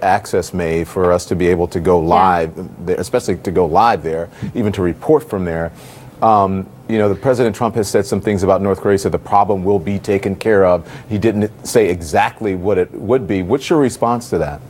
access made for us to be able to go live, there, especially to go live there, even to report from there. The President Trump has said some things about North Korea, said the problem will be taken care of. He didn't say exactly what it would be. What's your response to that?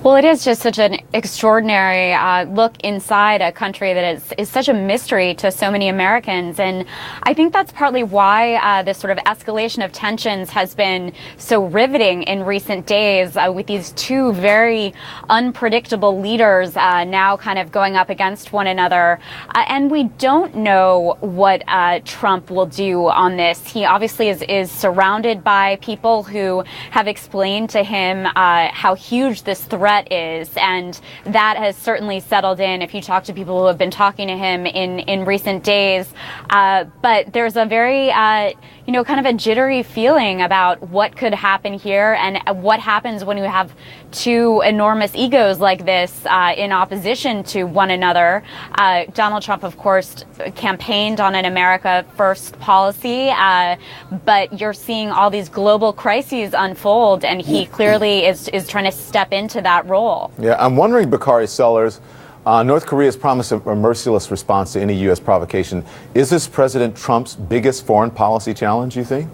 Well, it is just such an extraordinary look inside a country that is such a mystery to so many Americans. And I think that's partly why this sort of escalation of tensions has been so riveting in recent days with these two very unpredictable leaders now kind of going up against one another. And we don't know what Trump will do on this. He obviously is surrounded by people who have explained to him how huge this threat is, and that has certainly settled in if you talk to people who have been talking to him in recent days. But there's a very kind of a jittery feeling about what could happen here and what happens when you have two enormous egos like this in opposition to one another. Donald Trump, of course, campaigned on an America First policy, but you're seeing all these global crises unfold, and he clearly is trying to step into that role. Yeah, I'm wondering, Bakari Sellers, North Korea has promised a merciless response to any U.S. provocation. Is this President Trump's biggest foreign policy challenge, you think?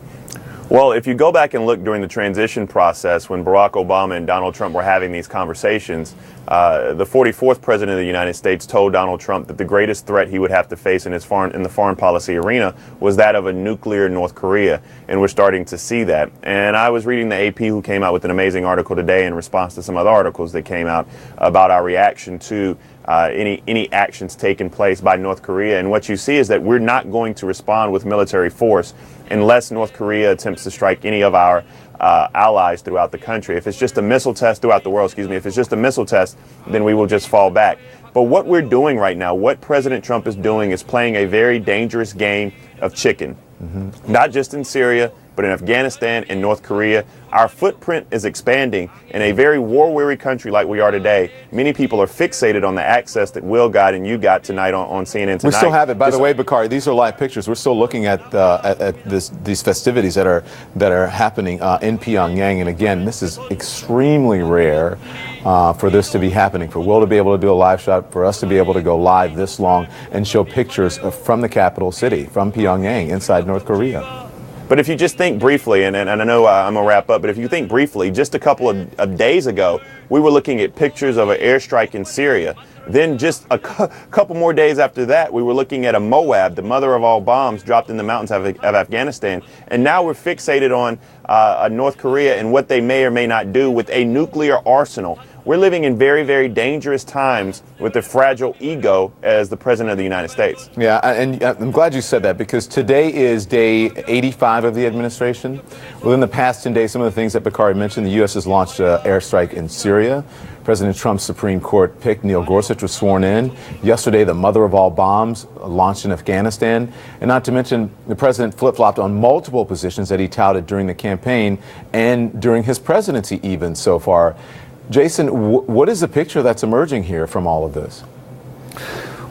Well, if you go back and look during the transition process when Barack Obama and Donald Trump were having these conversations, the 44th president of the United States told Donald Trump that the greatest threat he would have to face in the foreign policy arena was that of a nuclear North Korea, and we're starting to see that. And I was reading the AP, who came out with an amazing article today in response to some other articles that came out about our reaction to any actions taking place by North Korea. And what you see is that we're not going to respond with military force unless North Korea attempts to strike any of our allies throughout the country. If it's just a missile test throughout the world, if it's just a missile test, then we will just fall back. But what we're doing right now, what President Trump is doing, is playing a very dangerous game of chicken. Not just in Syria, but in Afghanistan and North Korea. Our footprint is expanding in a very war-weary country like we are today. Many people are fixated on the access that Will got and you got tonight on CNN tonight. We still have it. By the way, Bakari, these are live pictures. We're still looking at these festivities that are happening in Pyongyang. And again, this is extremely rare for this to be happening, for Will to be able to do a live shot, for us to be able to go live this long and show pictures from the capital city, from Pyongyang, inside North Korea. But if you just think briefly, and I know I'm going to wrap up, but if you think briefly, just a couple of days ago, we were looking at pictures of an airstrike in Syria. Then just a couple more days after that, we were looking at a Moab, the mother of all bombs, dropped in the mountains of Afghanistan. And now we're fixated on North Korea and what they may or may not do with a nuclear arsenal. We're living in very, very dangerous times with a fragile ego as the President of the United States. Yeah, and I'm glad you said that, because today is day 85 of the administration. Within the past 10 days, some of the things that Bakari mentioned, the U.S. has launched an airstrike in Syria. President Trump's Supreme Court pick, Neil Gorsuch, was sworn in. Yesterday, the mother of all bombs launched in Afghanistan. And not to mention, the president flip-flopped on multiple positions that he touted during the campaign and during his presidency even so far. Jason, what is the picture that's emerging here from all of this?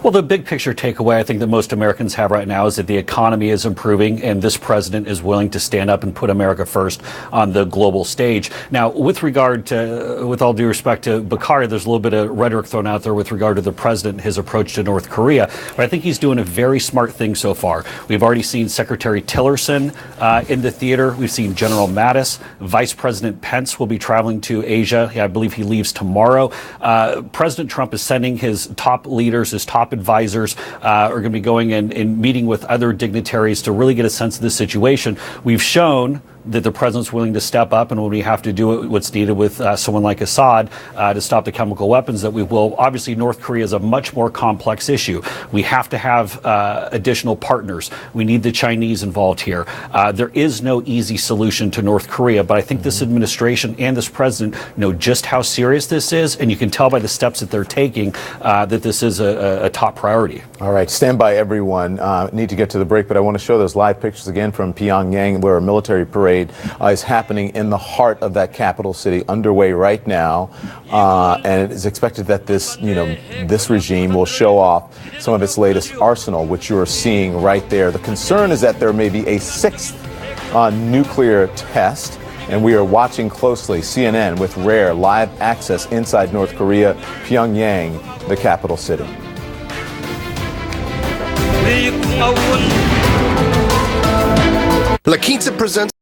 Well, the big picture takeaway I think that most Americans have right now is that the economy is improving and this president is willing to stand up and put America first on the global stage. Now, with regard to, with all due respect to Bakari, there's a little bit of rhetoric thrown out there with regard to the president, his approach to North Korea. But I think he's doing a very smart thing so far. We've already seen Secretary Tillerson in the theater. We've seen General Mattis. Vice President Pence will be traveling to Asia. I believe he leaves tomorrow. President Trump is sending his top leaders, his top advisors are going to be going and meeting with other dignitaries to really get a sense of the situation. We've shown that the president's willing to step up, and when we have to do what's needed with someone like Assad to stop the chemical weapons, that we will. Obviously, North Korea is a much more complex issue. We have to have additional partners. We need the Chinese involved here. There is no easy solution to North Korea, but I think this administration and this president know just how serious this is, and you can tell by the steps that they're taking that this is a top priority. All right, stand by, everyone. Need to get to the break, but I want to show those live pictures again from Pyongyang, where a military parade is happening in the heart of that capital city, underway right now, and it is expected that this regime will show off some of its latest arsenal, which you are seeing right there. The concern is that there may be a sixth nuclear test, And we are watching closely CNN with rare live access inside North Korea, Pyongyang, the capital city. La Quinta presents